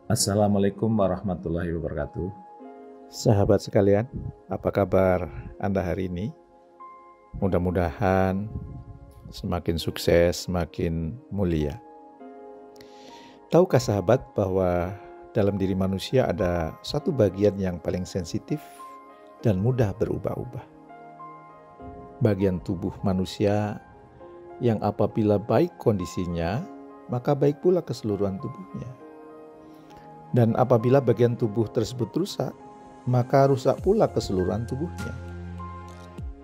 Assalamualaikum warahmatullahi wabarakatuh. Sahabat sekalian, apa kabar Anda hari ini? Mudah-mudahan semakin sukses, semakin mulia. Tahukah sahabat bahwa dalam diri manusia ada satu bagian yang paling sensitif dan mudah berubah-ubah? Bagian tubuh manusia yang apabila baik kondisinya, maka baik pula keseluruhan tubuhnya. Dan apabila bagian tubuh tersebut rusak, maka rusak pula keseluruhan tubuhnya.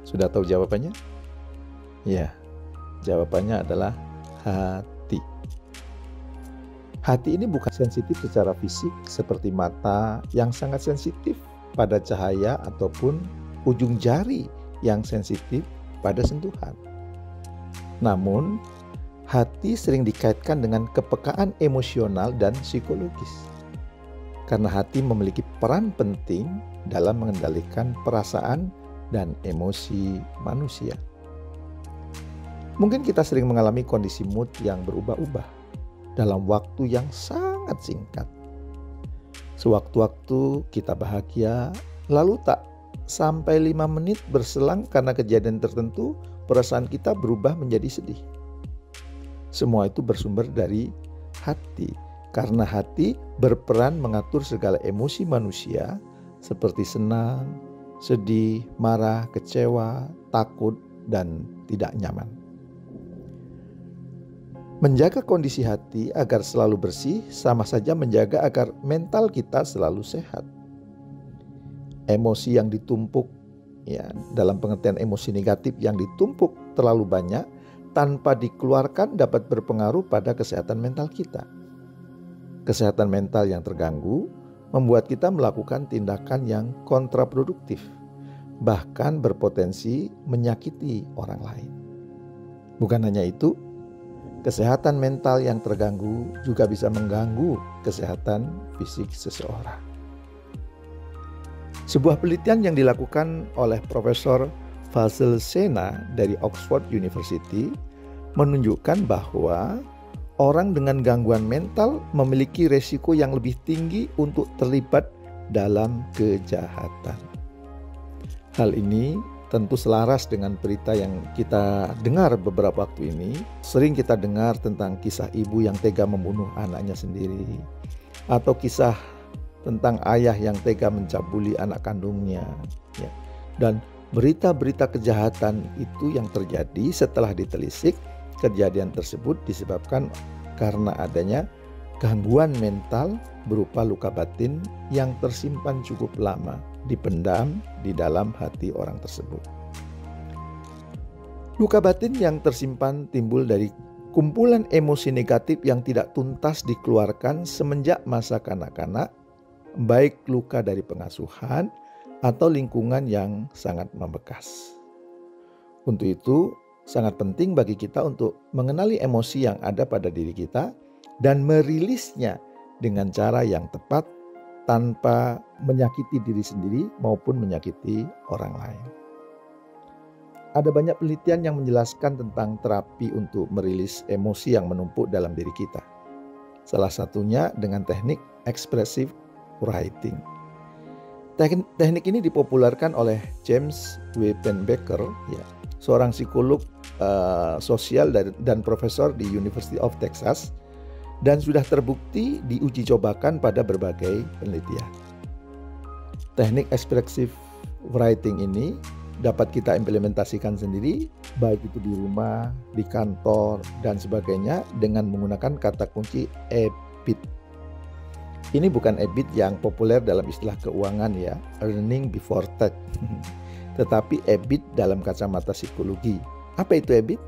Sudah tahu jawabannya? Ya, jawabannya adalah hati. Hati ini bukan sensitif secara fisik seperti mata yang sangat sensitif pada cahaya ataupun ujung jari yang sensitif pada sentuhan. Namun, hati sering dikaitkan dengan kepekaan emosional dan psikologis. Karena hati memiliki peran penting dalam mengendalikan perasaan dan emosi manusia. Mungkin kita sering mengalami kondisi mood yang berubah-ubah dalam waktu yang sangat singkat. Sewaktu-waktu kita bahagia, lalu tak sampai 5 menit berselang karena kejadian tertentu, perasaan kita berubah menjadi sedih. Semua itu bersumber dari hati. Karena hati berperan mengatur segala emosi manusia seperti senang, sedih, marah, kecewa, takut, dan tidak nyaman. Menjaga kondisi hati agar selalu bersih sama saja menjaga agar mental kita selalu sehat. Emosi yang ditumpuk, dalam pengertian emosi negatif yang ditumpuk terlalu banyak tanpa dikeluarkan dapat berpengaruh pada kesehatan mental kita. Kesehatan mental yang terganggu membuat kita melakukan tindakan yang kontraproduktif, bahkan berpotensi menyakiti orang lain. Bukan hanya itu, kesehatan mental yang terganggu juga bisa mengganggu kesehatan fisik seseorang. Sebuah penelitian yang dilakukan oleh Profesor Faisal Sena dari Oxford University menunjukkan bahwa orang dengan gangguan mental memiliki resiko yang lebih tinggi untuk terlibat dalam kejahatan. Hal ini tentu selaras dengan berita yang kita dengar beberapa waktu ini. Sering kita dengar tentang kisah ibu yang tega membunuh anaknya sendiri, atau kisah tentang ayah yang tega mencabuli anak kandungnya. Dan berita-berita kejahatan itu yang terjadi setelah ditelisik. Kejadian tersebut disebabkan karena adanya gangguan mental berupa luka batin yang tersimpan cukup lama, dipendam di dalam hati orang tersebut. Luka batin yang tersimpan timbul dari kumpulan emosi negatif yang tidak tuntas dikeluarkan semenjak masa kanak-kanak, baik luka dari pengasuhan atau lingkungan yang sangat membekas. Untuk itu, sangat penting bagi kita untuk mengenali emosi yang ada pada diri kita dan merilisnya dengan cara yang tepat tanpa menyakiti diri sendiri maupun menyakiti orang lain. Ada banyak penelitian yang menjelaskan tentang terapi untuk merilis emosi yang menumpuk dalam diri kita. Salah satunya dengan teknik expressive writing. Teknik ini dipopulerkan oleh James W. Pennebaker, seorang psikolog sosial dan profesor di University of Texas, dan sudah terbukti diuji cobakan pada berbagai penelitian. Teknik expressive writing ini dapat kita implementasikan sendiri, baik itu di rumah, di kantor, dan sebagainya dengan menggunakan kata kunci EBIT. Ini bukan EBIT yang populer dalam istilah keuangan earning before tax. Tetapi EBIT dalam kacamata psikologi. Apa itu EBIT?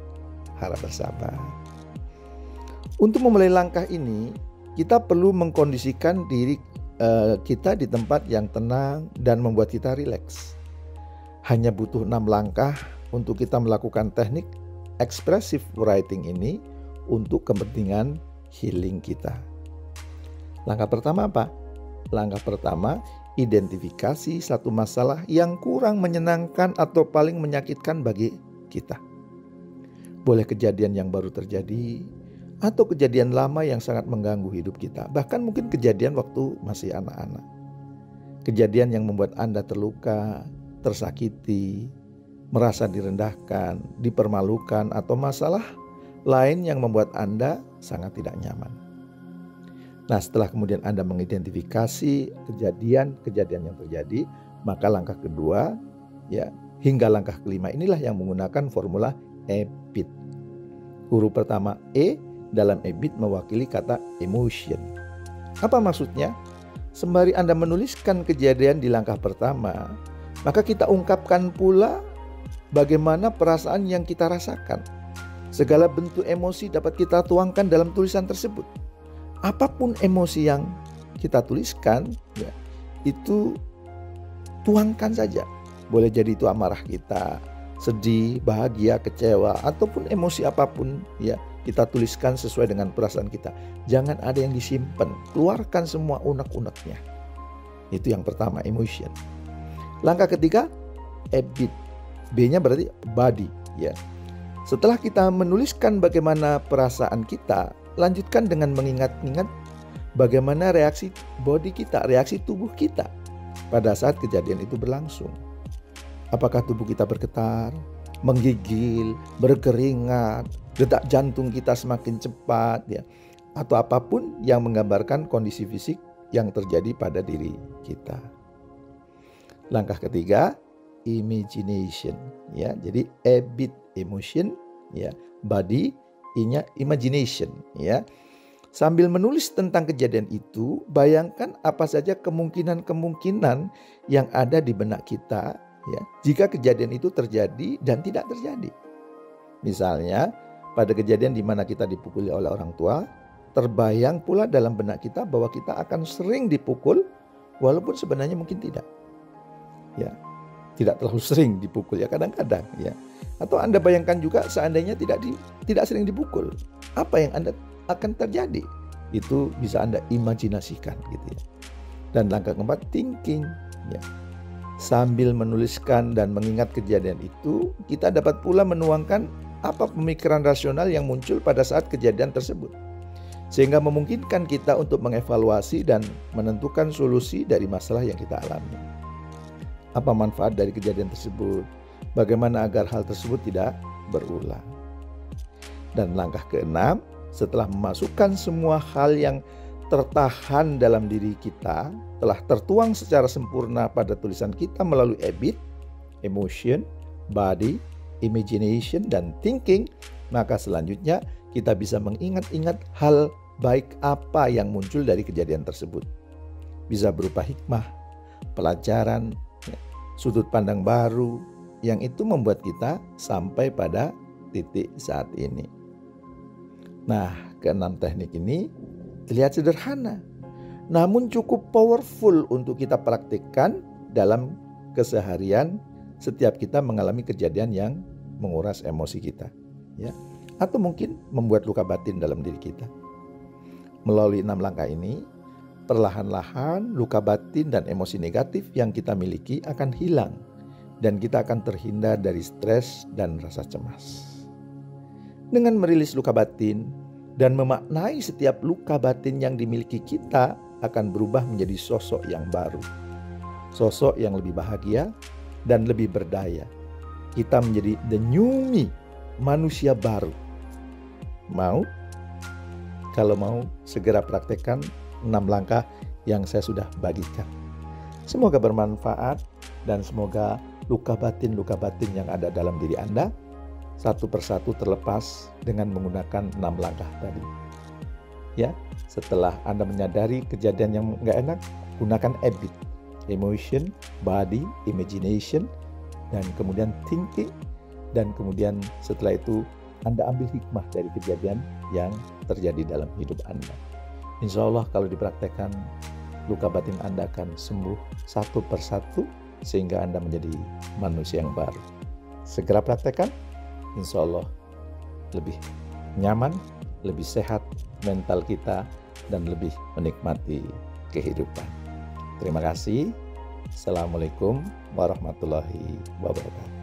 Harap bersabar. Untuk memulai langkah ini, kita perlu mengkondisikan diri kita di tempat yang tenang dan membuat kita rileks. Hanya butuh 6 langkah untuk kita melakukan teknik expressive writing ini untuk kepentingan healing kita. Langkah pertama apa? Langkah pertama, identifikasi satu masalah yang kurang menyenangkan atau paling menyakitkan bagi kita. Boleh kejadian yang baru terjadi, atau kejadian lama yang sangat mengganggu hidup kita. Bahkan mungkin kejadian waktu masih anak-anak. Kejadian yang membuat Anda terluka, tersakiti, merasa direndahkan, dipermalukan, atau masalah lain yang membuat Anda sangat tidak nyaman. Nah, setelah kemudian Anda mengidentifikasi kejadian-kejadian yang terjadi, maka langkah kedua, ya, hingga langkah kelima inilah yang menggunakan formula EBIT. Huruf pertama E dalam EBIT mewakili kata emotion. Apa maksudnya? Sembari Anda menuliskan kejadian di langkah pertama, maka kita ungkapkan pula bagaimana perasaan yang kita rasakan. Segala bentuk emosi dapat kita tuangkan dalam tulisan tersebut. Apapun emosi yang kita tuliskan, ya, itu tuangkan saja. Boleh jadi itu amarah kita, sedih, bahagia, kecewa, ataupun emosi apapun, ya, kita tuliskan sesuai dengan perasaan kita. Jangan ada yang disimpan, keluarkan semua unek-uneknya. Itu yang pertama, emotion. Langkah ketiga, EBIT. B-nya berarti body, ya. Setelah kita menuliskan bagaimana perasaan kita, lanjutkan dengan mengingat-ingat bagaimana reaksi body kita, reaksi tubuh kita pada saat kejadian itu berlangsung. Apakah tubuh kita bergetar, menggigil, berkeringat, detak jantung kita semakin cepat, ya, atau apapun yang menggambarkan kondisi fisik yang terjadi pada diri kita. Langkah ketiga, imagination, ya. Jadi EBIT emotion, ya, body, I-nya imagination, ya. Sambil menulis tentang kejadian itu, bayangkan apa saja kemungkinan-kemungkinan yang ada di benak kita, ya, jika kejadian itu terjadi dan tidak terjadi. Misalnya, pada kejadian di mana kita dipukuli oleh orang tua, terbayang pula dalam benak kita bahwa kita akan sering dipukul, walaupun sebenarnya mungkin tidak. Ya, tidak terlalu sering dipukul, ya, kadang-kadang, ya. Atau Anda bayangkan juga seandainya tidak sering dipukul, apa yang Anda akan terjadi? Itu bisa Anda imajinasikan, gitu, ya. Dan langkah keempat, thinking, ya. Sambil menuliskan dan mengingat kejadian itu, kita dapat pula menuangkan apa pemikiran rasional yang muncul pada saat kejadian tersebut, sehingga memungkinkan kita untuk mengevaluasi dan menentukan solusi dari masalah yang kita alami. Apa manfaat dari kejadian tersebut? Bagaimana agar hal tersebut tidak berulang? Dan langkah keenam, setelah memasukkan semua hal yang tertahan dalam diri kita, telah tertuang secara sempurna pada tulisan kita melalui EBIT, emotion, body, imagination, dan thinking, maka selanjutnya kita bisa mengingat-ingat hal baik apa yang muncul dari kejadian tersebut. Bisa berupa hikmah, pelajaran, sudut pandang baru, yang itu membuat kita sampai pada titik saat ini. Nah, keenam teknik ini terlihat sederhana, namun cukup powerful untuk kita praktikkan dalam keseharian setiap kita mengalami kejadian yang menguras emosi kita, ya, atau mungkin membuat luka batin dalam diri kita. Melalui 6 langkah ini, perlahan-lahan luka batin dan emosi negatif yang kita miliki akan hilang, dan kita akan terhindar dari stres dan rasa cemas. Dengan merilis luka batin dan memaknai setiap luka batin yang dimiliki kita akan berubah menjadi sosok yang baru. Sosok yang lebih bahagia dan lebih berdaya. Kita menjadi the new me, manusia baru. Mau? Kalau mau, segera praktekkan 6 langkah yang saya sudah bagikan. Semoga bermanfaat dan semoga luka batin yang ada dalam diri Anda satu persatu terlepas dengan menggunakan 6 langkah tadi. Ya, setelah Anda menyadari kejadian yang nggak enak, gunakan EBIT, emotion, body, imagination, dan kemudian thinking, dan kemudian setelah itu Anda ambil hikmah dari kejadian yang terjadi dalam hidup Anda. Insya Allah kalau dipraktekkan, luka batin Anda akan sembuh satu persatu sehingga Anda menjadi manusia yang baru. Segera praktekkan, insya Allah lebih nyaman, lebih sehat mental kita, dan lebih menikmati kehidupan. Terima kasih. Assalamualaikum warahmatullahi wabarakatuh.